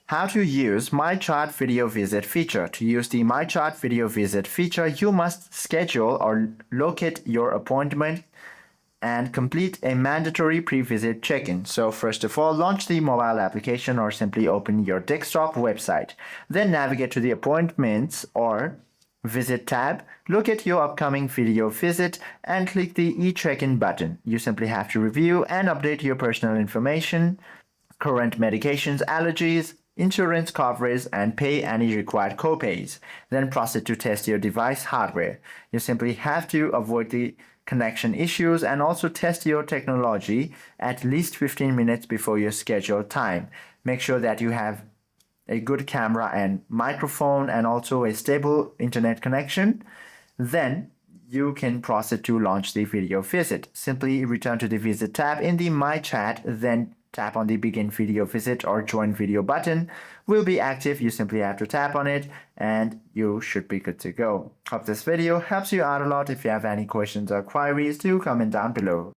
How to use MyChart Video Visit feature. To use the MyChart Video Visit feature, you must schedule or locate your appointment and complete a mandatory pre-visit check-in. So first of all, launch the mobile application or simply open your desktop website. Then navigate to the Appointments or Visit tab, look at your upcoming video visit and click the e-check-in button. You simply have to review and update your personal information, current medications, allergies, insurance coverage, and pay any required copays. Then proceed to test your device hardware. You simply have to avoid the connection issues and also test your technology at least 15 minutes before your scheduled time. Make sure that you have a good camera and microphone and also a stable internet connection. Then you can proceed to launch the video visit. Simply return to the Visit tab in the My Chat, then tap on the Begin Video Visit or Join Video button. Will be active. You simply have to tap on it and you should be good to go. Hope this video helps you out a lot. If you have any questions or queries, do comment down below.